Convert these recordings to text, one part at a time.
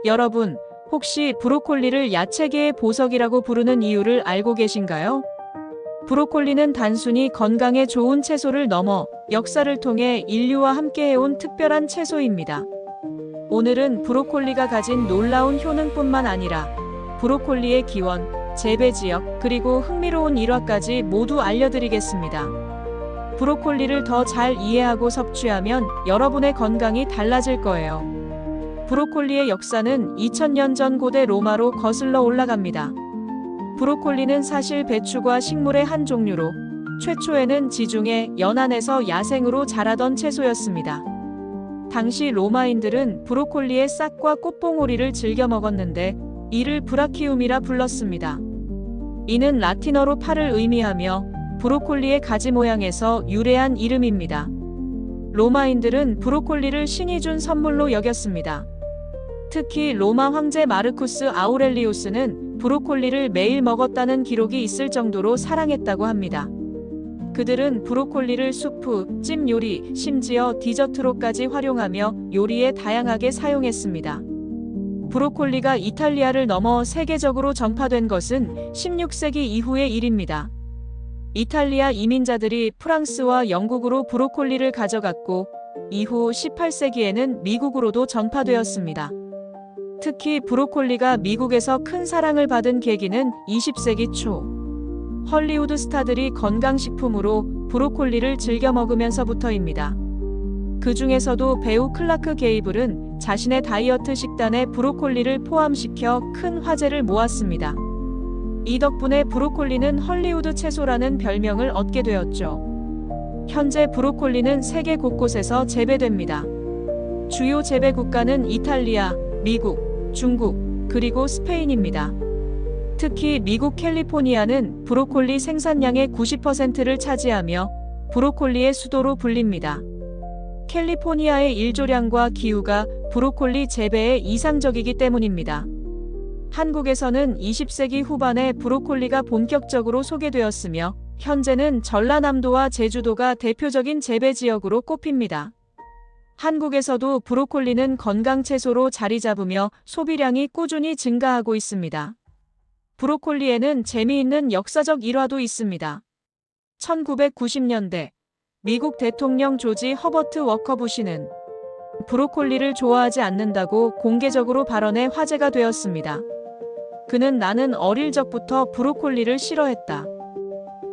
여러분, 혹시 브로콜리를 야채계의 보석이라고 부르는 이유를 알고 계신가요? 브로콜리는 단순히 건강에 좋은 채소를 넘어 역사를 통해 인류와 함께해온 특별한 채소입니다. 오늘은 브로콜리가 가진 놀라운 효능뿐만 아니라 브로콜리의 기원, 재배 지역, 그리고 흥미로운 일화까지 모두 알려드리겠습니다. 브로콜리를 더 잘 이해하고 섭취하면 여러분의 건강이 달라질 거예요. 브로콜리의 역사는 2000년 전 고대 로마로 거슬러 올라갑니다. 브로콜리는 사실 배추과 식물의 한 종류로 최초에는 지중해 연안에서 야생으로 자라던 채소였습니다. 당시 로마인들은 브로콜리의 싹과 꽃봉오리를 즐겨 먹었는데 이를 브라키움이라 불렀습니다. 이는 라틴어로 팔을 의미하며 브로콜리의 가지 모양에서 유래한 이름입니다. 로마인들은 브로콜리를 신이 준 선물로 여겼습니다. 특히 로마 황제 마르쿠스 아우렐리우스는 브로콜리를 매일 먹었다는 기록이 있을 정도로 사랑했다고 합니다. 그들은 브로콜리를 수프, 찜 요리, 심지어 디저트로까지 활용하며 요리에 다양하게 사용했습니다. 브로콜리가 이탈리아를 넘어 세계적으로 전파된 것은 16세기 이후의 일입니다. 이탈리아 이민자들이 프랑스와 영국으로 브로콜리를 가져갔고 이후 18세기에는 미국으로도 전파되었습니다. 특히 브로콜리가 미국에서 큰 사랑을 받은 계기는 20세기 초 헐리우드 스타들이 건강식품으로 브로콜리를 즐겨 먹으면서부터입니다. 그 중에서도 배우 클라크 게이블은 자신의 다이어트 식단에 브로콜리를 포함시켜 큰 화제를 모았습니다. 이 덕분에 브로콜리는 헐리우드 채소라는 별명을 얻게 되었죠. 현재 브로콜리는 세계 곳곳에서 재배됩니다. 주요 재배 국가는 이탈리아, 미국, 중국, 그리고 스페인입니다. 특히 미국 캘리포니아는 브로콜리 생산량의 90%를 차지하며 브로콜리의 수도로 불립니다. 캘리포니아의 일조량과 기후가 브로콜리 재배에 이상적이기 때문입니다. 한국에서는 20세기 후반에 브로콜리가 본격적으로 소개되었으며 현재는 전라남도와 제주도가 대표적인 재배 지역으로 꼽힙니다. 한국에서도 브로콜리는 건강 채소로 자리 잡으며 소비량이 꾸준히 증가하고 있습니다. 브로콜리에는 재미있는 역사적 일화도 있습니다. 1990년대 미국 대통령 조지 허버트 워커 부시는 브로콜리를 좋아하지 않는다고 공개적으로 발언해 화제가 되었습니다. 그는 나는 어릴 적부터 브로콜리를 싫어했다.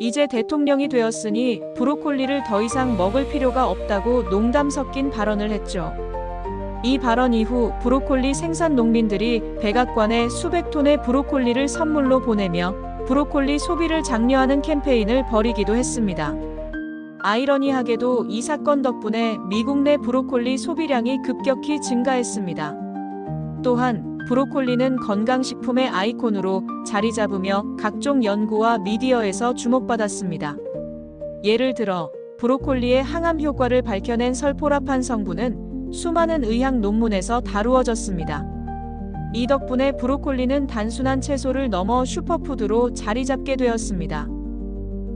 이제 대통령이 되었으니 브로콜리를 더 이상 먹을 필요가 없다고 농담 섞인 발언을 했죠. 이 발언 이후 브로콜리 생산 농민들이 백악관에 수백 톤의 브로콜리를 선물로 보내며 브로콜리 소비를 장려하는 캠페인을 벌이기도 했습니다. 아이러니하게도 이 사건 덕분에 미국 내 브로콜리 소비량이 급격히 증가했습니다. 또한 브로콜리는 건강식품의 아이콘으로 자리 잡으며 각종 연구와 미디어에서 주목받았습니다. 예를 들어 브로콜리의 항암 효과를 밝혀낸 설포라판 성분은 수많은 의학 논문에서 다루어졌습니다. 이 덕분에 브로콜리는 단순한 채소를 넘어 슈퍼푸드로 자리 잡게 되었습니다.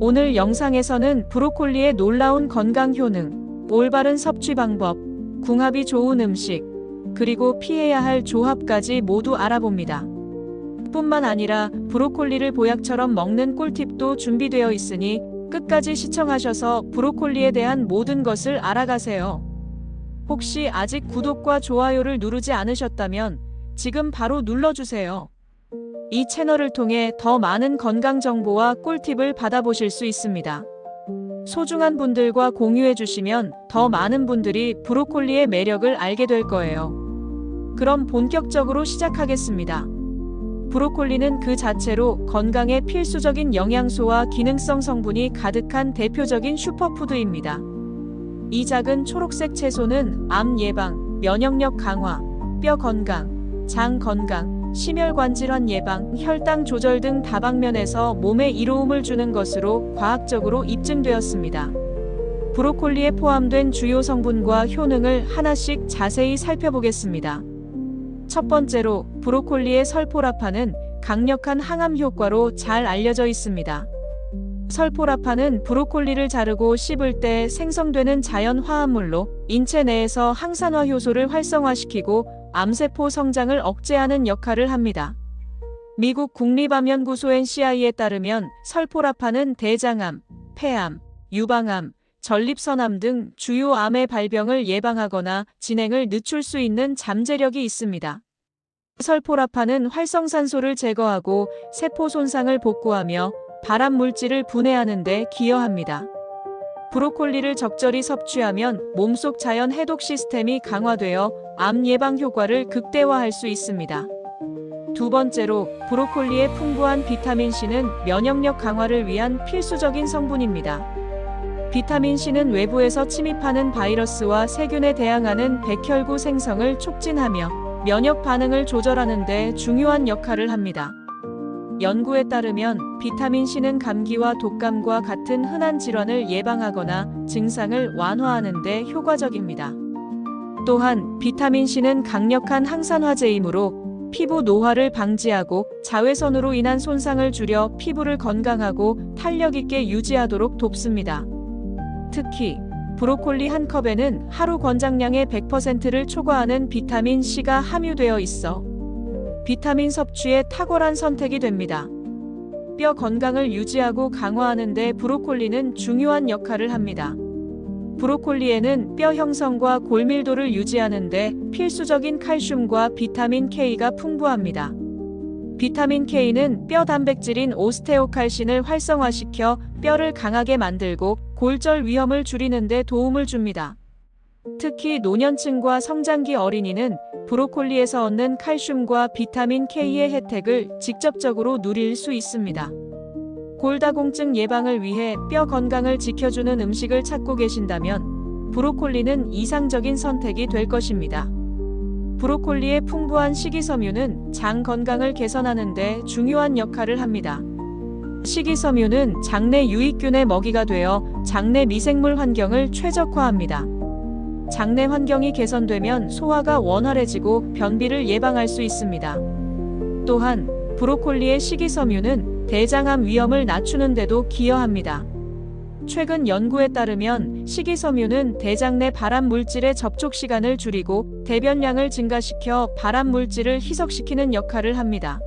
오늘 영상에서는 브로콜리의 놀라운 건강 효능, 올바른 섭취 방법, 궁합이 좋은 음식, 그리고 피해야 할 조합까지 모두 알아봅니다. 뿐만 아니라 브로콜리를 보약처럼 먹는 꿀팁도 준비되어 있으니 끝까지 시청하셔서 브로콜리에 대한 모든 것을 알아가세요. 혹시 아직 구독과 좋아요를 누르지 않으셨다면 지금 바로 눌러주세요. 이 채널을 통해 더 많은 건강 정보와 꿀팁을 받아보실 수 있습니다. 소중한 분들과 공유해 주시면 더 많은 분들이 브로콜리의 매력을 알게 될 거예요. 그럼 본격적으로 시작하겠습니다. 브로콜리는 그 자체로 건강에 필수적인 영양소와 기능성 성분이 가득한 대표적인 슈퍼푸드입니다. 이 작은 초록색 채소는 암 예방, 면역력 강화, 뼈 건강, 장 건강, 심혈관 질환 예방, 혈당 조절 등 다방면에서 몸에 이로움을 주는 것으로 과학적으로 입증되었습니다. 브로콜리에 포함된 주요 성분과 효능을 하나씩 자세히 살펴보겠습니다. 첫 번째로 브로콜리의 설포라판은 강력한 항암 효과로 잘 알려져 있습니다. 설포라판은 브로콜리를 자르고 씹을 때 생성되는 자연 화합물로 인체 내에서 항산화 효소를 활성화시키고 암세포 성장을 억제하는 역할을 합니다. 미국 국립암연구소 NCI에 따르면 설포라판은 대장암, 폐암, 유방암, 전립선암 등 주요 암의 발병을 예방하거나 진행을 늦출 수 있는 잠재력이 있습니다. 설포라판은 활성산소를 제거하고 세포 손상을 복구하며 발암 물질을 분해하는 데 기여합니다. 브로콜리를 적절히 섭취하면 몸속 자연 해독 시스템이 강화되어 암 예방 효과를 극대화할 수 있습니다. 두 번째로, 브로콜리의 풍부한 비타민C는 면역력 강화를 위한 필수적인 성분입니다. 비타민C는 외부에서 침입하는 바이러스와 세균에 대항하는 백혈구 생성을 촉진하며 면역 반응을 조절하는 데 중요한 역할을 합니다. 연구에 따르면 비타민C는 감기와 독감과 같은 흔한 질환을 예방하거나 증상을 완화하는 데 효과적입니다. 또한 비타민C는 강력한 항산화제이므로 피부 노화를 방지하고 자외선으로 인한 손상을 줄여 피부를 건강하고 탄력 있게 유지하도록 돕습니다. 특히 브로콜리 한 컵에는 하루 권장량의 100%를 초과하는 비타민 C가 함유되어 있어 비타민 섭취에 탁월한 선택이 됩니다. 뼈 건강을 유지하고 강화하는 데 브로콜리는 중요한 역할을 합니다. 브로콜리에는 뼈 형성과 골밀도를 유지하는 데 필수적인 칼슘과 비타민 K가 풍부합니다. 비타민 K는 뼈 단백질인 오스테오칼신을 활성화시켜 뼈를 강하게 만들고 골절 위험을 줄이는 데 도움을 줍니다. 특히 노년층과 성장기 어린이는 브로콜리에서 얻는 칼슘과 비타민 K의 혜택을 직접적으로 누릴 수 있습니다. 골다공증 예방을 위해 뼈 건강을 지켜주는 음식을 찾고 계신다면 브로콜리는 이상적인 선택이 될 것입니다. 브로콜리의 풍부한 식이섬유는 장 건강을 개선하는 데 중요한 역할을 합니다. 식이섬유는 장내 유익균의 먹이가 되어 장내 미생물 환경을 최적화합니다. 장내 환경이 개선되면 소화가 원활해지고 변비를 예방할 수 있습니다. 또한 브로콜리의 식이섬유는 대장암 위험을 낮추는 데도 기여합니다. 최근 연구에 따르면 식이섬유는 대장 내 발암 물질의 접촉 시간을 줄이고 대변량을 증가시켜 발암 물질을 희석시키는 역할을 합니다.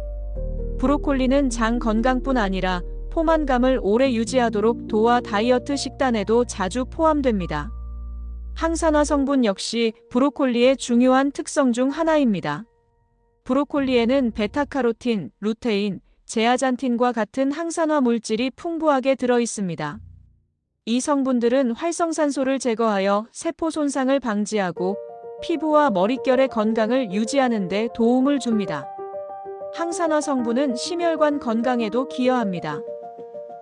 브로콜리는 장 건강뿐 아니라 포만감을 오래 유지하도록 도와 다이어트 식단에도 자주 포함됩니다. 항산화 성분 역시 브로콜리의 중요한 특성 중 하나입니다. 브로콜리에는 베타카로틴, 루테인, 제아잔틴과 같은 항산화 물질이 풍부하게 들어 있습니다. 이 성분들은 활성산소를 제거하여 세포 손상을 방지하고 피부와 머릿결의 건강을 유지하는 데 도움을 줍니다. 항산화 성분은 심혈관 건강에도 기여합니다.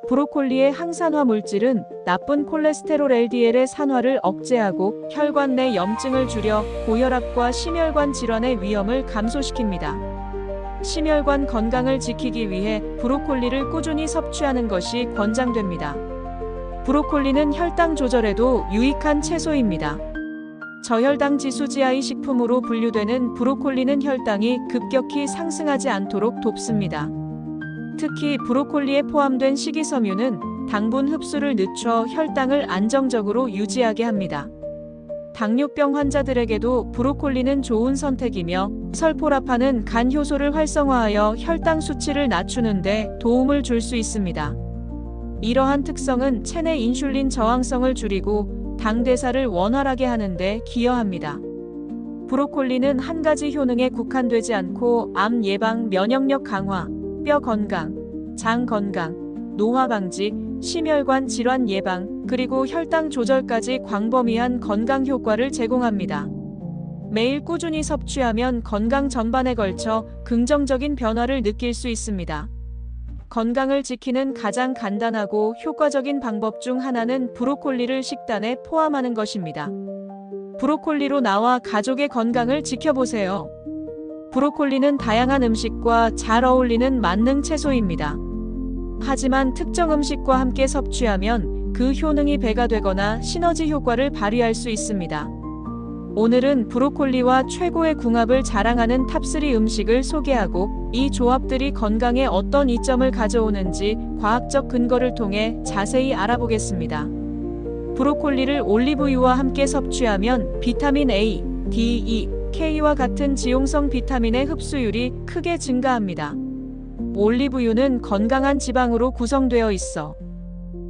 브로콜리의 항산화 물질은 나쁜 콜레스테롤 LDL의 산화를 억제하고 혈관 내 염증을 줄여 고혈압과 심혈관 질환의 위험을 감소시킵니다. 심혈관 건강을 지키기 위해 브로콜리를 꾸준히 섭취하는 것이 권장됩니다. 브로콜리는 혈당 조절에도 유익한 채소입니다. 저혈당 지수 지하의 식품으로 분류되는 브로콜리는 혈당이 급격히 상승하지 않도록 돕습니다. 특히 브로콜리에 포함된 식이섬유는 당분 흡수를 늦춰 혈당을 안정적으로 유지하게 합니다. 당뇨병 환자들에게도 브로콜리는 좋은 선택이며 설포라판은 간 효소를 활성화하여 혈당 수치를 낮추는 데 도움을 줄 수 있습니다. 이러한 특성은 체내 인슐린 저항성을 줄이고 당 대사를 원활하게 하는 데 기여합니다. 브로콜리는 한 가지 효능에 국한되지 않고 암 예방, 면역력 강화, 뼈 건강, 장 건강, 노화 방지, 심혈관 질환 예방, 그리고 혈당 조절까지 광범위한 건강 효과를 제공합니다. 매일 꾸준히 섭취하면 건강 전반에 걸쳐 긍정적인 변화를 느낄 수 있습니다. 건강을 지키는 가장 간단하고 효과적인 방법 중 하나는 브로콜리를 식단에 포함하는 것입니다. 브로콜리로 나와 가족의 건강을 지켜보세요. 브로콜리는 다양한 음식과 잘 어울리는 만능 채소입니다. 하지만 특정 음식과 함께 섭취하면 그 효능이 배가 되거나 시너지 효과를 발휘할 수 있습니다. 오늘은 브로콜리와 최고의 궁합을 자랑하는 탑3 음식을 소개하고 이 조합들이 건강에 어떤 이점을 가져오는지 과학적 근거를 통해 자세히 알아보겠습니다. 브로콜리를 올리브유와 함께 섭취하면 비타민 A, D, E, K와 같은 지용성 비타민의 흡수율이 크게 증가합니다. 올리브유는 건강한 지방으로 구성되어 있어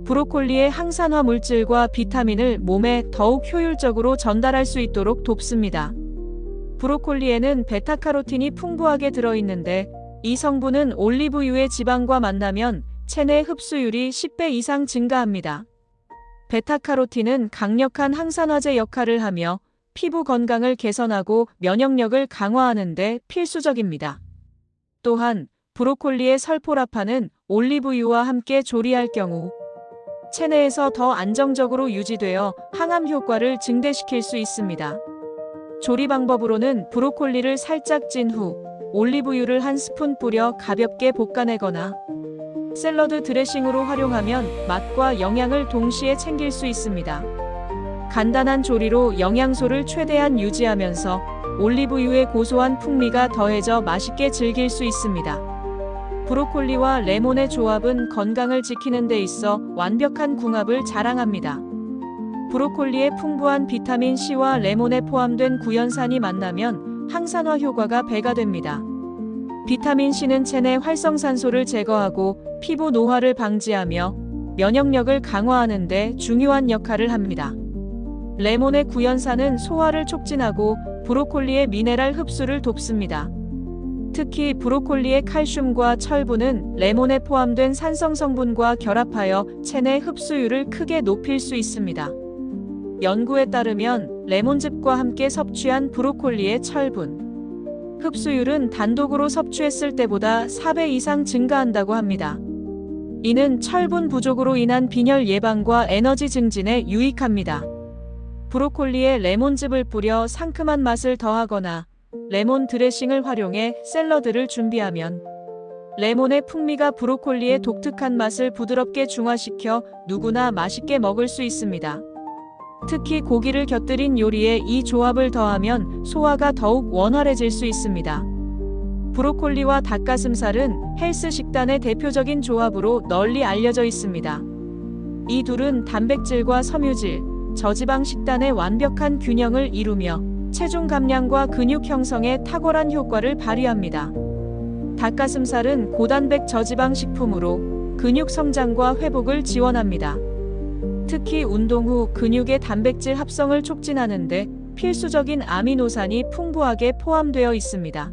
브로콜리의 항산화 물질과 비타민을 몸에 더욱 효율적으로 전달할 수 있도록 돕습니다. 브로콜리에는 베타카로틴이 풍부하게 들어있는데 이 성분은 올리브유의 지방과 만나면 체내 흡수율이 10배 이상 증가합니다. 베타카로틴은 강력한 항산화제 역할을 하며 피부 건강을 개선하고 면역력을 강화하는 데 필수적입니다. 또한 브로콜리의 설포라판은 올리브유와 함께 조리할 경우 체내에서 더 안정적으로 유지되어 항암 효과를 증대시킬 수 있습니다. 조리 방법으로는 브로콜리를 살짝 찐 후 올리브유를 한 스푼 뿌려 가볍게 볶아내거나 샐러드 드레싱으로 활용하면 맛과 영양을 동시에 챙길 수 있습니다. 간단한 조리로 영양소를 최대한 유지하면서 올리브유의 고소한 풍미가 더해져 맛있게 즐길 수 있습니다. 브로콜리와 레몬의 조합은 건강을 지키는 데 있어 완벽한 궁합을 자랑합니다. 브로콜리의 풍부한 비타민 C와 레몬에 포함된 구연산이 만나면 항산화 효과가 배가 됩니다. 비타민 C는 체내 활성산소를 제거하고 피부 노화를 방지하며 면역력을 강화하는 데 중요한 역할을 합니다. 레몬의 구연산은 소화를 촉진하고 브로콜리의 미네랄 흡수를 돕습니다. 특히 브로콜리의 칼슘과 철분은 레몬에 포함된 산성 성분과 결합하여 체내 흡수율을 크게 높일 수 있습니다. 연구에 따르면 레몬즙과 함께 섭취한 브로콜리의 철분 흡수율은 단독으로 섭취했을 때보다 4배 이상 증가한다고 합니다. 이는 철분 부족으로 인한 빈혈 예방과 에너지 증진에 유익합니다. 브로콜리에 레몬즙을 뿌려 상큼한 맛을 더하거나 레몬 드레싱을 활용해 샐러드를 준비하면 레몬의 풍미가 브로콜리의 독특한 맛을 부드럽게 중화시켜 누구나 맛있게 먹을 수 있습니다. 특히 고기를 곁들인 요리에 이 조합을 더하면 소화가 더욱 원활해질 수 있습니다. 브로콜리와 닭가슴살은 헬스 식단의 대표적인 조합으로 널리 알려져 있습니다. 이 둘은 단백질과 섬유질, 저지방 식단의 완벽한 균형을 이루며 체중 감량과 근육 형성에 탁월한 효과를 발휘합니다. 닭가슴살은 고단백 저지방 식품으로 근육 성장과 회복을 지원합니다. 특히 운동 후 근육의 단백질 합성을 촉진하는 데 필수적인 아미노산이 풍부하게 포함되어 있습니다.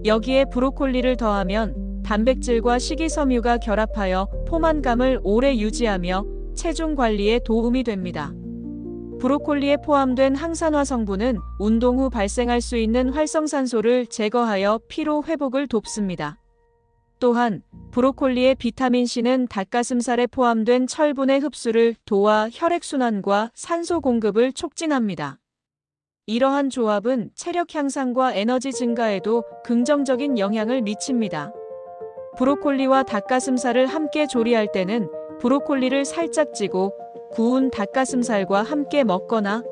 여기에 브로콜리를 더하면 단백질과 식이섬유가 결합하여 포만감을 오래 유지하며 체중 관리에 도움이 됩니다. 브로콜리에 포함된 항산화 성분은 운동 후 발생할 수 있는 활성산소를 제거하여 피로 회복을 돕습니다. 또한 브로콜리의 비타민C는 닭가슴살에 포함된 철분의 흡수를 도와 혈액순환과 산소 공급을 촉진합니다. 이러한 조합은 체력 향상과 에너지 증가에도 긍정적인 영향을 미칩니다. 브로콜리와 닭가슴살을 함께 조리할 때는 브로콜리를 살짝 찌고 구운 닭가슴살과 함께 먹거나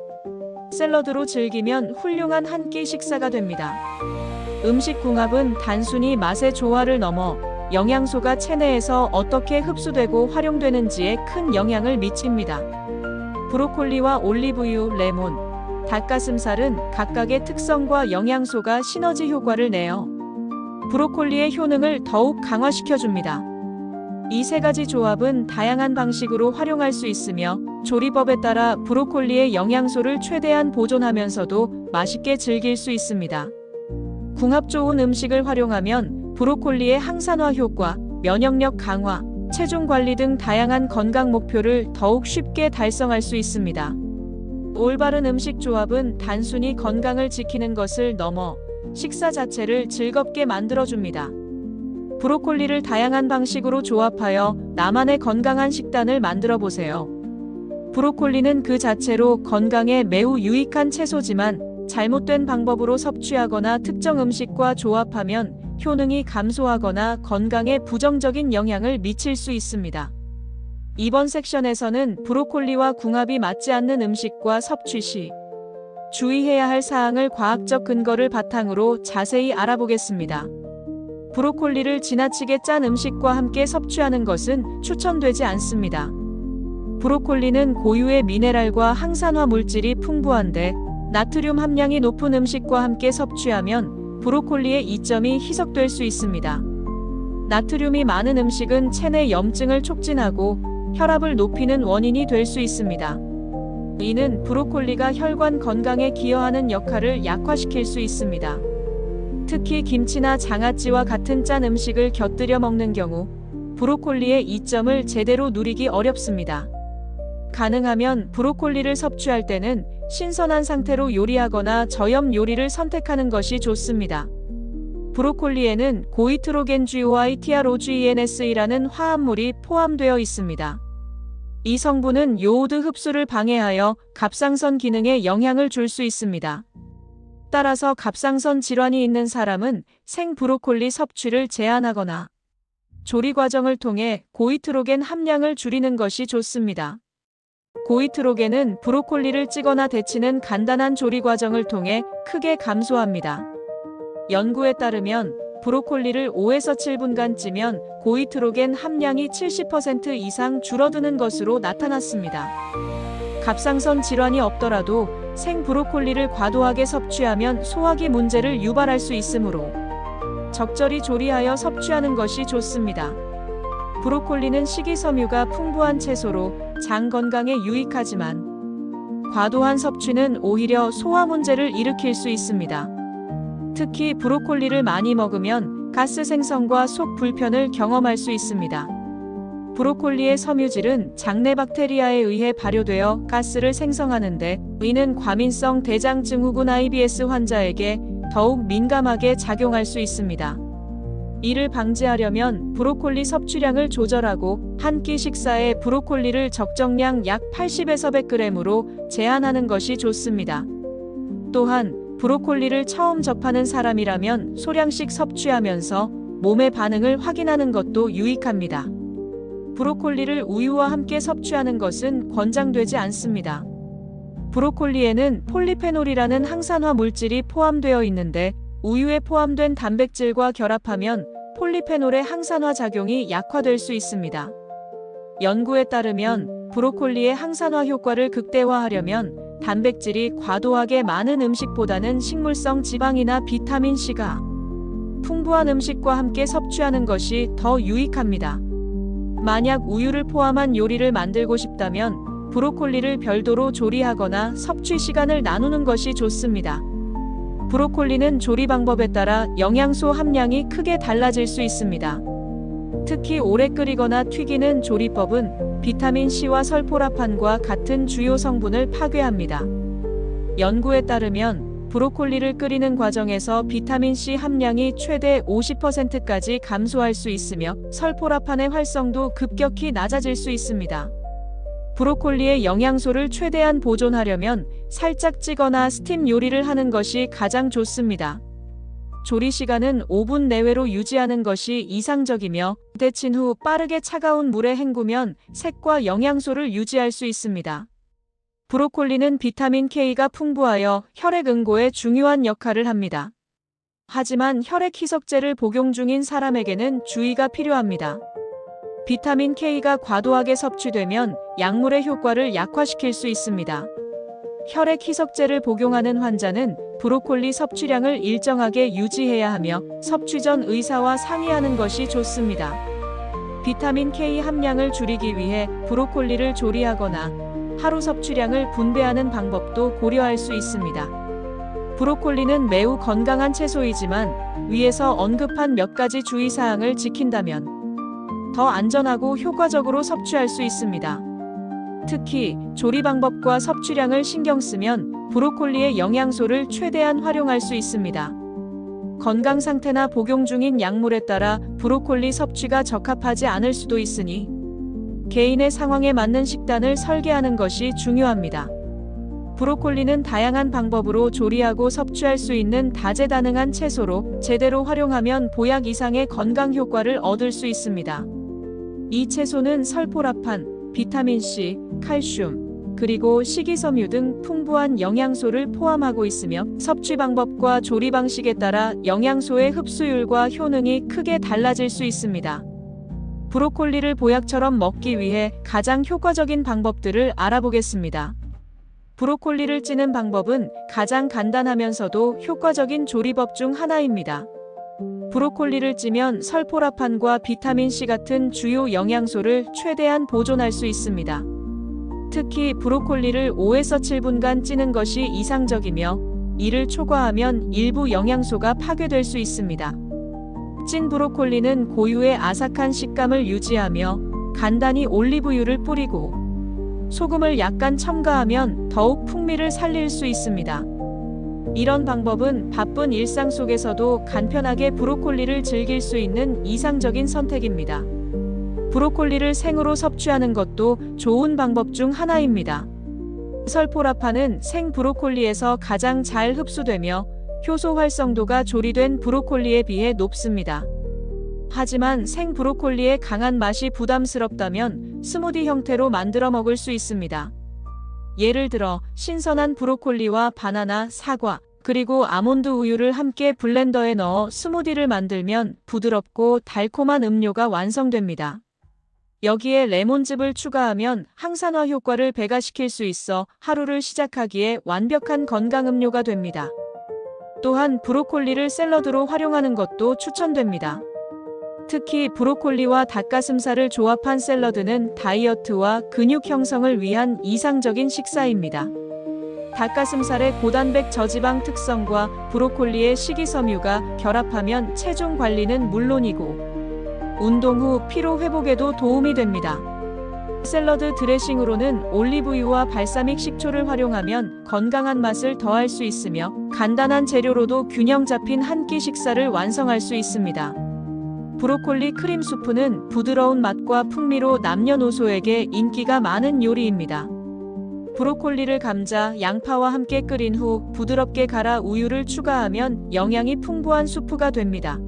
샐러드로 즐기면 훌륭한 한 끼 식사가 됩니다. 음식 궁합은 단순히 맛의 조화를 넘어 영양소가 체내에서 어떻게 흡수되고 활용되는지에 큰 영향을 미칩니다. 브로콜리와 올리브유, 레몬, 닭가슴살은 각각의 특성과 영양소가 시너지 효과를 내어 브로콜리의 효능을 더욱 강화시켜줍니다. 이 세 가지 조합은 다양한 방식으로 활용할 수 있으며 조리법에 따라 브로콜리의 영양소를 최대한 보존하면서도 맛있게 즐길 수 있습니다. 궁합 좋은 음식을 활용하면 브로콜리의 항산화 효과, 면역력 강화, 체중 관리 등 다양한 건강 목표를 더욱 쉽게 달성할 수 있습니다. 올바른 음식 조합은 단순히 건강을 지키는 것을 넘어 식사 자체를 즐겁게 만들어줍니다. 브로콜리를 다양한 방식으로 조합하여 나만의 건강한 식단을 만들어 보세요. 브로콜리는 그 자체로 건강에 매우 유익한 채소지만 잘못된 방법으로 섭취하거나 특정 음식과 조합하면 효능이 감소하거나 건강에 부정적인 영향을 미칠 수 있습니다. 이번 섹션에서는 브로콜리와 궁합이 맞지 않는 음식과 섭취 시 주의해야 할 사항을 과학적 근거를 바탕으로 자세히 알아보겠습니다. 브로콜리를 지나치게 짠 음식과 함께 섭취하는 것은 추천되지 않습니다. 브로콜리는 고유의 미네랄과 항산화 물질이 풍부한데 나트륨 함량이 높은 음식과 함께 섭취하면 브로콜리의 이점이 희석될 수 있습니다. 나트륨이 많은 음식은 체내 염증을 촉진하고 혈압을 높이는 원인이 될 수 있습니다. 이는 브로콜리가 혈관 건강에 기여하는 역할을 약화시킬 수 있습니다. 특히 김치나 장아찌와 같은 짠 음식을 곁들여 먹는 경우 브로콜리의 이점을 제대로 누리기 어렵습니다. 가능하면 브로콜리를 섭취할 때는 신선한 상태로 요리하거나 저염 요리를 선택하는 것이 좋습니다. 브로콜리에는 고이트로겐GYTROGENS이라는 화합물이 포함되어 있습니다. 이 성분은 요오드 흡수를 방해하여 갑상선 기능에 영향을 줄 수 있습니다. 따라서 갑상선 질환이 있는 사람은 생 브로콜리 섭취를 제한하거나 조리 과정을 통해 고이트로겐 함량을 줄이는 것이 좋습니다. 고이트로겐은 브로콜리를 찌거나 데치는 간단한 조리 과정을 통해 크게 감소합니다. 연구에 따르면 브로콜리를 5에서 7분간 찌면 고이트로겐 함량이 70% 이상 줄어드는 것으로 나타났습니다. 갑상선 질환이 없더라도 생 브로콜리를 과도하게 섭취하면 소화기 문제를 유발할 수 있으므로 적절히 조리하여 섭취하는 것이 좋습니다. 브로콜리는 식이섬유가 풍부한 채소로 장 건강에 유익하지만 과도한 섭취는 오히려 소화 문제를 일으킬 수 있습니다. 특히 브로콜리를 많이 먹으면 가스 생성과 속 불편을 경험할 수 있습니다. 브로콜리의 섬유질은 장내 박테리아에 의해 발효되어 가스를 생성하는데 이는 과민성 대장증후군 IBS 환자에게 더욱 민감하게 작용할 수 있습니다. 이를 방지하려면 브로콜리 섭취량을 조절하고 한 끼 식사에 브로콜리를 적정량 약 80에서 100g으로 제한하는 것이 좋습니다. 또한 브로콜리를 처음 접하는 사람이라면 소량씩 섭취하면서 몸의 반응을 확인하는 것도 유익합니다. 브로콜리를 우유와 함께 섭취하는 것은 권장되지 않습니다. 브로콜리에는 폴리페놀이라는 항산화 물질이 포함되어 있는데 우유에 포함된 단백질과 결합하면 폴리페놀의 항산화 작용이 약화될 수 있습니다. 연구에 따르면 브로콜리의 항산화 효과를 극대화하려면 단백질이 과도하게 많은 음식보다는 식물성 지방이나 비타민C가 풍부한 음식과 함께 섭취하는 것이 더 유익합니다. 만약 우유를 포함한 요리를 만들고 싶다면 브로콜리를 별도로 조리하거나 섭취 시간을 나누는 것이 좋습니다. 브로콜리는 조리 방법에 따라 영양소 함량이 크게 달라질 수 있습니다. 특히 오래 끓이거나 튀기는 조리법은 비타민C와 설포라판과 같은 주요 성분을 파괴합니다. 연구에 따르면 브로콜리를 끓이는 과정에서 비타민C 함량이 최대 50%까지 감소할 수 있으며 설포라판의 활성도 급격히 낮아질 수 있습니다. 브로콜리의 영양소를 최대한 보존하려면 살짝 찌거나 스팀 요리를 하는 것이 가장 좋습니다. 조리 시간은 5분 내외로 유지하는 것이 이상적이며 데친 후 빠르게 차가운 물에 헹구면 색과 영양소를 유지할 수 있습니다. 브로콜리는 비타민 K가 풍부하여 혈액 응고에 중요한 역할을 합니다. 하지만 혈액 희석제를 복용 중인 사람에게는 주의가 필요합니다. 비타민 K가 과도하게 섭취되면 약물의 효과를 약화시킬 수 있습니다. 혈액 희석제를 복용하는 환자는 브로콜리 섭취량을 일정하게 유지해야 하며 섭취 전 의사와 상의하는 것이 좋습니다. 비타민 K 함량을 줄이기 위해 브로콜리를 조리하거나 하루 섭취량을 분배하는 방법도 고려할 수 있습니다. 브로콜리는 매우 건강한 채소이지만 위에서 언급한 몇 가지 주의사항을 지킨다면 더 안전하고 효과적으로 섭취할 수 있습니다. 특히 조리 방법과 섭취량을 신경 쓰면 브로콜리의 영양소를 최대한 활용할 수 있습니다. 건강 상태나 복용 중인 약물에 따라 브로콜리 섭취가 적합하지 않을 수도 있으니 개인의 상황에 맞는 식단을 설계하는 것이 중요합니다. 브로콜리는 다양한 방법으로 조리하고 섭취할 수 있는 다재다능한 채소로 제대로 활용하면 보약 이상의 건강 효과를 얻을 수 있습니다. 이 채소는 설포라판, 비타민C, 칼슘, 그리고 식이섬유 등 풍부한 영양소를 포함하고 있으며 섭취 방법과 조리 방식에 따라 영양소의 흡수율과 효능이 크게 달라질 수 있습니다. 브로콜리를 보약처럼 먹기 위해 가장 효과적인 방법들을 알아보겠습니다. 브로콜리를 찌는 방법은 가장 간단하면서도 효과적인 조리법 중 하나입니다. 브로콜리를 찌면 설포라판과 비타민C 같은 주요 영양소를 최대한 보존할 수 있습니다. 특히 브로콜리를 5에서 7분간 찌는 것이 이상적이며 이를 초과하면 일부 영양소가 파괴될 수 있습니다. 찐 브로콜리는 고유의 아삭한 식감을 유지하며 간단히 올리브유를 뿌리고 소금을 약간 첨가하면 더욱 풍미를 살릴 수 있습니다. 이런 방법은 바쁜 일상 속에서도 간편하게 브로콜리를 즐길 수 있는 이상적인 선택입니다. 브로콜리를 생으로 섭취하는 것도 좋은 방법 중 하나입니다. 설포라판은 생 브로콜리에서 가장 잘 흡수되며 효소 활성도가 조리된 브로콜리에 비해 높습니다. 하지만 생 브로콜리의 강한 맛이 부담스럽다면 스무디 형태로 만들어 먹을 수 있습니다. 예를 들어 신선한 브로콜리와 바나나, 사과, 그리고 아몬드 우유를 함께 블렌더에 넣어 스무디를 만들면 부드럽고 달콤한 음료가 완성됩니다. 여기에 레몬즙을 추가하면 항산화 효과를 배가시킬 수 있어 하루를 시작하기에 완벽한 건강 음료가 됩니다. 또한 브로콜리를 샐러드로 활용하는 것도 추천됩니다. 특히 브로콜리와 닭가슴살을 조합한 샐러드는 다이어트와 근육 형성을 위한 이상적인 식사입니다. 닭가슴살의 고단백 저지방 특성과 브로콜리의 식이섬유가 결합하면 체중 관리는 물론이고 운동 후 피로 회복에도 도움이 됩니다. 샐러드 드레싱으로는 올리브유와 발사믹 식초를 활용하면 건강한 맛을 더할 수 있으며 간단한 재료로도 균형 잡힌 한 끼 식사를 완성할 수 있습니다. 브로콜리 크림 수프는 부드러운 맛과 풍미로 남녀노소에게 인기가 많은 요리입니다. 브로콜리를 감자, 양파와 함께 끓인 후 부드럽게 갈아 우유를 추가하면 영양이 풍부한 수프가 됩니다.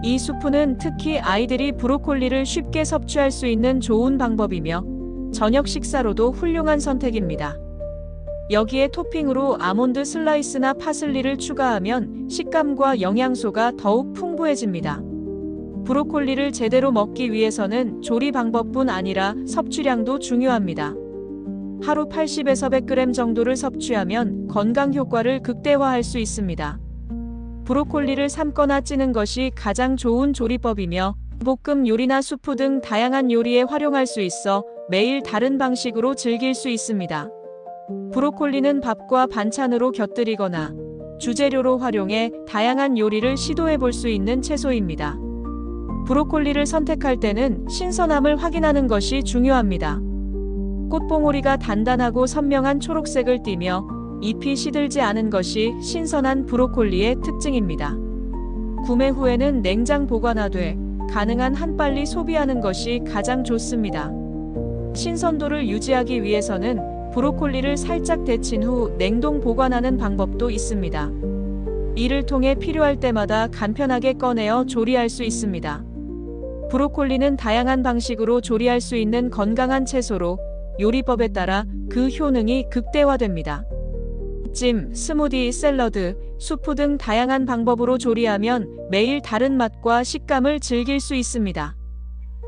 이 수프는 특히 아이들이 브로콜리를 쉽게 섭취할 수 있는 좋은 방법이며 저녁 식사로도 훌륭한 선택입니다. 여기에 토핑으로 아몬드 슬라이스나 파슬리를 추가하면 식감과 영양소가 더욱 풍부해집니다. 브로콜리를 제대로 먹기 위해서는 조리 방법뿐 아니라 섭취량도 중요합니다. 하루 80에서 100g 정도를 섭취하면 건강 효과를 극대화할 수 있습니다. 브로콜리를 삶거나 찌는 것이 가장 좋은 조리법이며 볶음 요리나 수프 등 다양한 요리에 활용할 수 있어 매일 다른 방식으로 즐길 수 있습니다. 브로콜리는 밥과 반찬으로 곁들이거나 주재료로 활용해 다양한 요리를 시도해 볼 수 있는 채소입니다. 브로콜리를 선택할 때는 신선함을 확인하는 것이 중요합니다. 꽃봉오리가 단단하고 선명한 초록색을 띠며 잎이 시들지 않은 것이 신선한 브로콜리의 특징입니다. 구매 후에는 냉장 보관하되 가능한 한 빨리 소비하는 것이 가장 좋습니다. 신선도를 유지하기 위해서는 브로콜리를 살짝 데친 후 냉동 보관하는 방법도 있습니다. 이를 통해 필요할 때마다 간편하게 꺼내어 조리할 수 있습니다. 브로콜리는 다양한 방식으로 조리할 수 있는 건강한 채소로 요리법에 따라 그 효능이 극대화됩니다. 찜, 스무디, 샐러드, 수프 등 다양한 방법으로 조리하면 매일 다른 맛과 식감을 즐길 수 있습니다.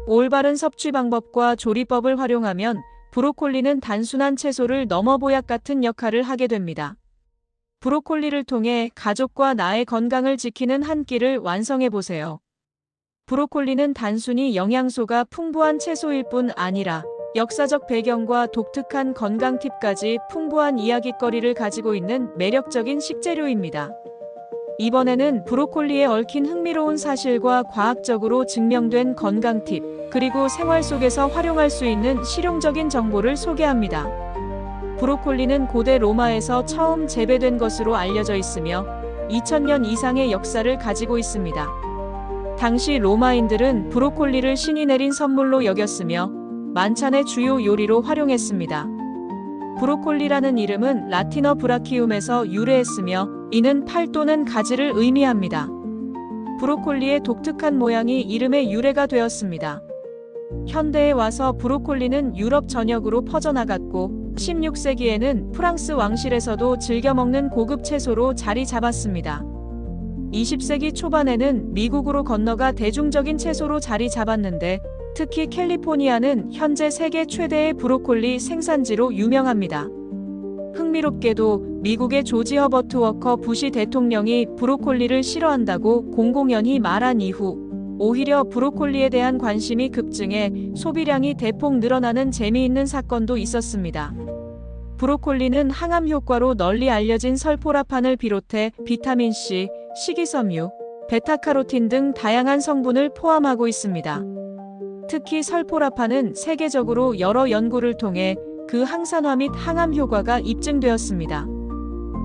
올바른 섭취 방법과 조리법을 활용하면 브로콜리는 단순한 채소를 넘어 보약 같은 역할을 하게 됩니다. 브로콜리를 통해 가족과 나의 건강을 지키는 한 끼를 완성해 보세요. 브로콜리는 단순히 영양소가 풍부한 채소일 뿐 아니라 역사적 배경과 독특한 건강 팁까지 풍부한 이야깃거리를 가지고 있는 매력적인 식재료입니다. 이번에는 브로콜리에 얽힌 흥미로운 사실과 과학적으로 증명된 건강 팁, 그리고 생활 속에서 활용할 수 있는 실용적인 정보를 소개합니다. 브로콜리는 고대 로마에서 처음 재배된 것으로 알려져 있으며 2000년 이상의 역사를 가지고 있습니다. 당시 로마인들은 브로콜리를 신이 내린 선물로 여겼으며 만찬의 주요 요리로 활용했습니다. 브로콜리라는 이름은 라틴어 브라키움에서 유래했으며 이는 팔 또는 가지를 의미합니다. 브로콜리의 독특한 모양이 이름의 유래가 되었습니다. 현대에 와서 브로콜리는 유럽 전역으로 퍼져나갔고 16세기에는 프랑스 왕실에서도 즐겨 먹는 고급 채소로 자리 잡았습니다. 20세기 초반에는 미국으로 건너가 대중적인 채소로 자리 잡았는데 특히 캘리포니아는 현재 세계 최대의 브로콜리 생산지로 유명합니다. 흥미롭게도 미국의 조지 허버트 워커 부시 대통령이 브로콜리를 싫어한다고 공공연히 말한 이후 오히려 브로콜리에 대한 관심이 급증해 소비량이 대폭 늘어나는 재미있는 사건도 있었습니다. 브로콜리는 항암 효과로 널리 알려진 설포라판을 비롯해 비타민C, 식이섬유, 베타카로틴 등 다양한 성분을 포함하고 있습니다. 특히 설포라판은 세계적으로 여러 연구를 통해 그 항산화 및 항암 효과가 입증되었습니다.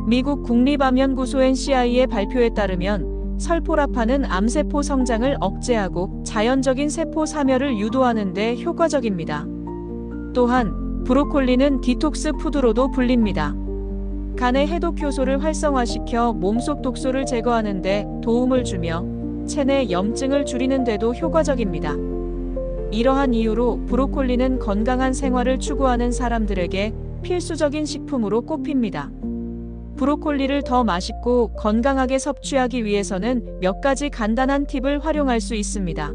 미국 국립암연구소 NCI의 발표에 따르면 설포라판은 암세포 성장을 억제하고 자연적인 세포 사멸을 유도하는 데 효과적입니다. 또한 브로콜리는 디톡스 푸드로도 불립니다. 간의 해독 효소를 활성화시켜 몸속 독소를 제거하는 데 도움을 주며 체내 염증을 줄이는 데도 효과적입니다. 이러한 이유로 브로콜리는 건강한 생활을 추구하는 사람들에게 필수적인 식품으로 꼽힙니다. 브로콜리를 더 맛있고 건강하게 섭취하기 위해서는 몇 가지 간단한 팁을 활용할 수 있습니다.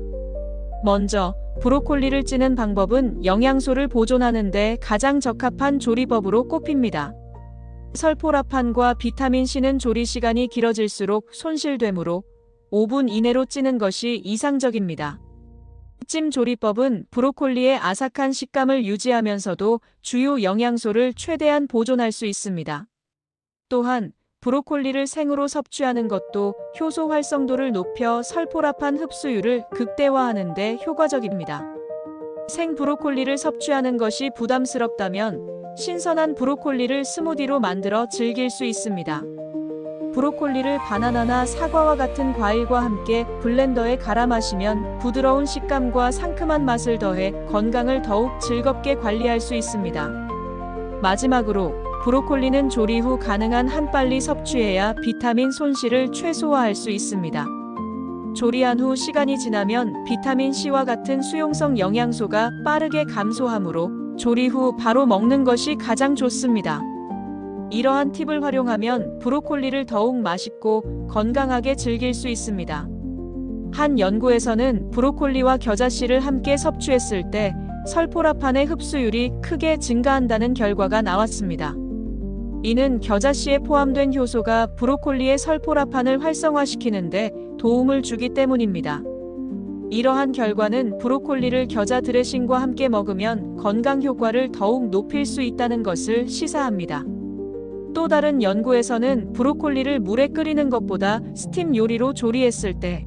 먼저, 브로콜리를 찌는 방법은 영양소를 보존하는 데 가장 적합한 조리법으로 꼽힙니다. 설포라판과 비타민C는 조리 시간이 길어질수록 손실되므로 5분 이내로 찌는 것이 이상적입니다. 찜 조리법은 브로콜리의 아삭한 식감을 유지하면서도 주요 영양소를 최대한 보존할 수 있습니다. 또한 브로콜리를 생으로 섭취하는 것도 효소 활성도를 높여 설포라판 흡수율을 극대화하는 데 효과적입니다. 생 브로콜리를 섭취하는 것이 부담스럽다면 신선한 브로콜리를 스무디로 만들어 즐길 수 있습니다. 브로콜리를 바나나나 사과와 같은 과일과 함께 블렌더에 갈아 마시면 부드러운 식감과 상큼한 맛을 더해 건강을 더욱 즐겁게 관리할 수 있습니다. 마지막으로 브로콜리는 조리 후 가능한 한 빨리 섭취해야 비타민 손실을 최소화할 수 있습니다. 조리한 후 시간이 지나면 비타민C와 같은 수용성 영양소가 빠르게 감소하므로 조리 후 바로 먹는 것이 가장 좋습니다. 이러한 팁을 활용하면 브로콜리를 더욱 맛있고 건강하게 즐길 수 있습니다. 한 연구에서는 브로콜리와 겨자씨를 함께 섭취했을 때 설포라판의 흡수율이 크게 증가한다는 결과가 나왔습니다. 이는 겨자씨에 포함된 효소가 브로콜리의 설포라판을 활성화시키는데 도움을 주기 때문입니다. 이러한 결과는 브로콜리를 겨자 드레싱과 함께 먹으면 건강 효과를 더욱 높일 수 있다는 것을 시사합니다. 또 다른 연구에서는 브로콜리를 물에 끓이는 것보다 스팀 요리로 조리했을 때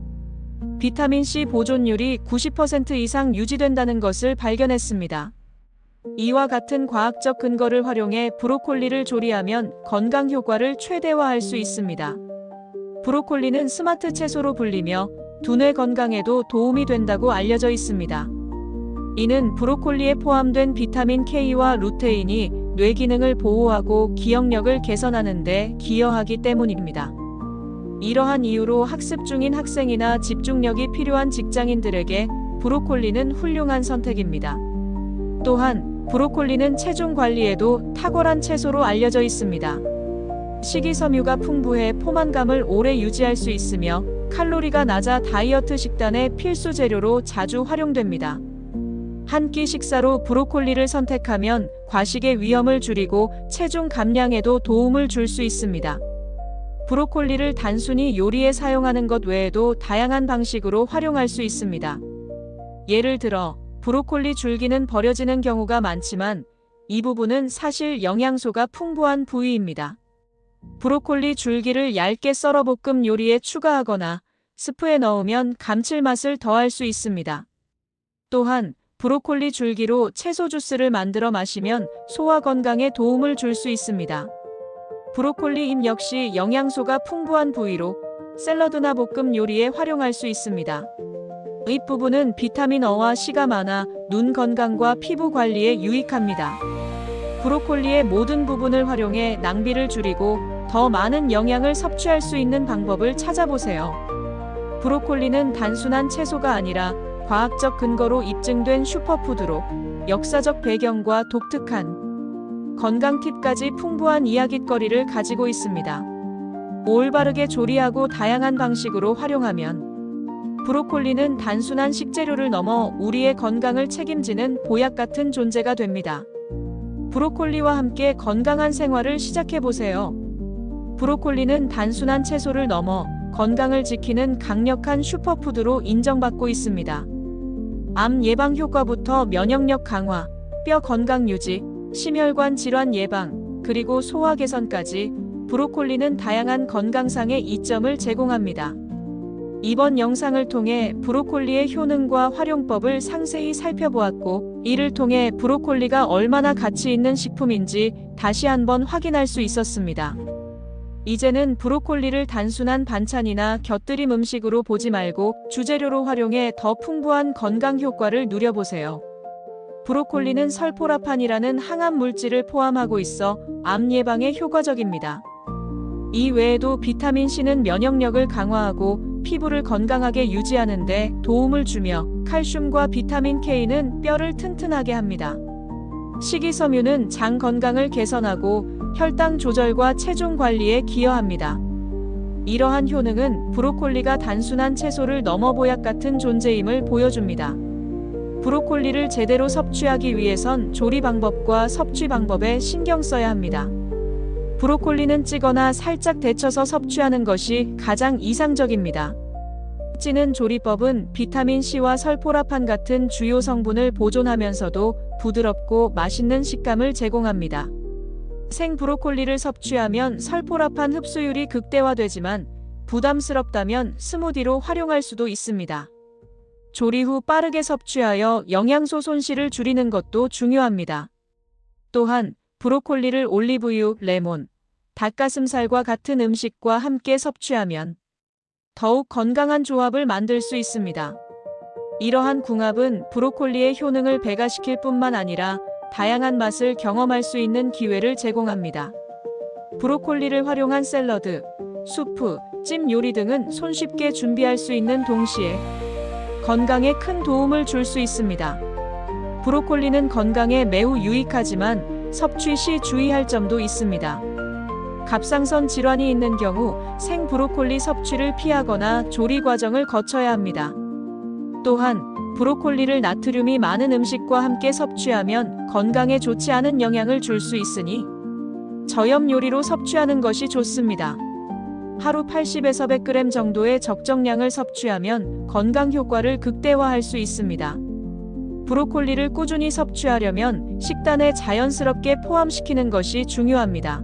비타민C 보존율이 90% 이상 유지된다는 것을 발견했습니다. 이와 같은 과학적 근거를 활용해 브로콜리를 조리하면 건강 효과를 최대화할 수 있습니다. 브로콜리는 스마트 채소로 불리며 두뇌 건강에도 도움이 된다고 알려져 있습니다. 이는 브로콜리에 포함된 비타민 K와 루테인이 뇌 기능을 보호하고 기억력을 개선하는 데 기여하기 때문입니다. 이러한 이유로 학습 중인 학생이나 집중력이 필요한 직장인들에게 브로콜리는 훌륭한 선택입니다. 또한 브로콜리는 체중 관리에도 탁월한 채소로 알려져 있습니다. 식이섬유가 풍부해 포만감을 오래 유지할 수 있으며 칼로리가 낮아 다이어트 식단의 필수 재료로 자주 활용됩니다. 한 끼 식사로 브로콜리를 선택하면 과식의 위험을 줄이고 체중 감량에도 도움을 줄 수 있습니다. 브로콜리를 단순히 요리에 사용하는 것 외에도 다양한 방식으로 활용할 수 있습니다. 예를 들어 브로콜리 줄기는 버려지는 경우가 많지만 이 부분은 사실 영양소가 풍부한 부위입니다. 브로콜리 줄기를 얇게 썰어 볶음 요리에 추가하거나 스프에 넣으면 감칠맛을 더할 수 있습니다. 또한 브로콜리 줄기로 채소 주스를 만들어 마시면 소화 건강에 도움을 줄 수 있습니다. 브로콜리 잎 역시 영양소가 풍부한 부위로 샐러드나 볶음 요리에 활용할 수 있습니다. 잎 부분은 비타민 E와 C가 많아 눈 건강과 피부 관리에 유익합니다. 브로콜리의 모든 부분을 활용해 낭비를 줄이고 더 많은 영양을 섭취할 수 있는 방법을 찾아보세요. 브로콜리는 단순한 채소가 아니라 과학적 근거로 입증된 슈퍼푸드로 역사적 배경과 독특한 건강 팁까지 풍부한 이야깃거리를 가지고 있습니다. 올바르게 조리하고 다양한 방식으로 활용하면 브로콜리는 단순한 식재료를 넘어 우리의 건강을 책임지는 보약 같은 존재가 됩니다. 브로콜리와 함께 건강한 생활을 시작해보세요. 브로콜리는 단순한 채소를 넘어 건강을 지키는 강력한 슈퍼푸드로 인정받고 있습니다. 암 예방 효과부터 면역력 강화, 뼈 건강 유지, 심혈관 질환 예방, 그리고 소화 개선까지 브로콜리는 다양한 건강상의 이점을 제공합니다. 이번 영상을 통해 브로콜리의 효능과 활용법을 상세히 살펴보았고, 이를 통해 브로콜리가 얼마나 가치 있는 식품인지 다시 한번 확인할 수 있었습니다. 이제는 브로콜리를 단순한 반찬이나 곁들임 음식으로 보지 말고 주재료로 활용해 더 풍부한 건강 효과를 누려보세요. 브로콜리는 설포라판이라는 항암 물질을 포함하고 있어 암 예방에 효과적입니다. 이 외에도 비타민C는 면역력을 강화하고 피부를 건강하게 유지하는 데 도움을 주며, 칼슘과 비타민K는 뼈를 튼튼하게 합니다. 식이섬유는 장 건강을 개선하고 혈당 조절과 체중 관리에 기여합니다. 이러한 효능은 브로콜리가 단순한 채소를 넘어 보약 같은 존재임을 보여줍니다. 브로콜리를 제대로 섭취하기 위해선 조리 방법과 섭취 방법에 신경 써야 합니다. 브로콜리는 찌거나 살짝 데쳐서 섭취하는 것이 가장 이상적입니다. 찌는 조리법은 비타민C와 설포라판 같은 주요 성분을 보존하면서도 부드럽고 맛있는 식감을 제공합니다. 생 브로콜리를 섭취하면 설포라판 흡수율이 극대화되지만, 부담스럽다면 스무디로 활용할 수도 있습니다. 조리 후 빠르게 섭취하여 영양소 손실을 줄이는 것도 중요합니다. 또한 브로콜리를 올리브유, 레몬, 닭가슴살과 같은 음식과 함께 섭취하면 더욱 건강한 조합을 만들 수 있습니다. 이러한 궁합은 브로콜리의 효능을 배가시킬 뿐만 아니라 다양한 맛을 경험할 수 있는 기회를 제공합니다. 브로콜리를 활용한 샐러드, 수프, 찜 요리 등은 손쉽게 준비할 수 있는 동시에 건강에 큰 도움을 줄 수 있습니다. 브로콜리는 건강에 매우 유익하지만 섭취 시 주의할 점도 있습니다. 갑상선 질환이 있는 경우 생 브로콜리 섭취를 피하거나 조리 과정을 거쳐야 합니다. 또한 브로콜리를 나트륨이 많은 음식과 함께 섭취하면 건강에 좋지 않은 영향을 줄 수 있으니 저염 요리로 섭취하는 것이 좋습니다. 하루 80에서 100g 정도의 적정량을 섭취하면 건강 효과를 극대화할 수 있습니다. 브로콜리를 꾸준히 섭취하려면 식단에 자연스럽게 포함시키는 것이 중요합니다.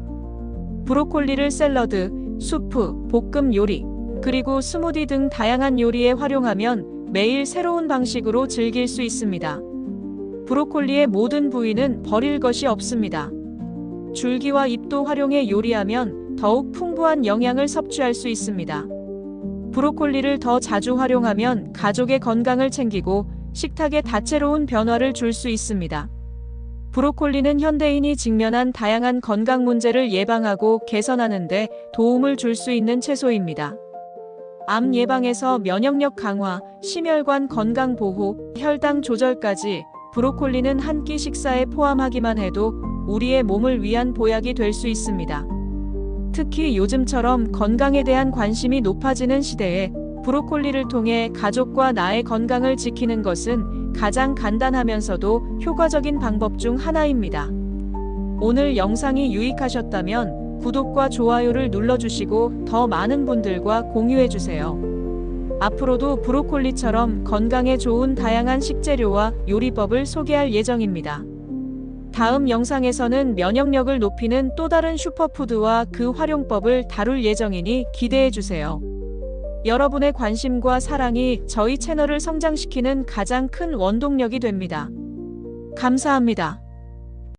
브로콜리를 샐러드, 수프, 볶음 요리, 그리고 스무디 등 다양한 요리에 활용하면 매일 새로운 방식으로 즐길 수 있습니다. 브로콜리의 모든 부위는 버릴 것이 없습니다. 줄기와 잎도 활용해 요리하면 더욱 풍부한 영양을 섭취할 수 있습니다. 브로콜리를 더 자주 활용하면 가족의 건강을 챙기고 식탁에 다채로운 변화를 줄 수 있습니다. 브로콜리는 현대인이 직면한 다양한 건강 문제를 예방하고 개선하는 데 도움을 줄 수 있는 채소입니다. 암 예방에서 면역력 강화, 심혈관 건강 보호, 혈당 조절까지 브로콜리는 한 끼 식사에 포함하기만 해도 우리의 몸을 위한 보약이 될 수 있습니다. 특히 요즘처럼 건강에 대한 관심이 높아지는 시대에 브로콜리를 통해 가족과 나의 건강을 지키는 것은 가장 간단하면서도 효과적인 방법 중 하나입니다. 오늘 영상이 유익하셨다면 구독과 좋아요를 눌러주시고 더 많은 분들과 공유해주세요. 앞으로도 브로콜리처럼 건강에 좋은 다양한 식재료와 요리법을 소개할 예정입니다. 다음 영상에서는 면역력을 높이는 또 다른 슈퍼푸드와 그 활용법을 다룰 예정이니 기대해주세요. 여러분의 관심과 사랑이 저희 채널을 성장시키는 가장 큰 원동력이 됩니다. 감사합니다.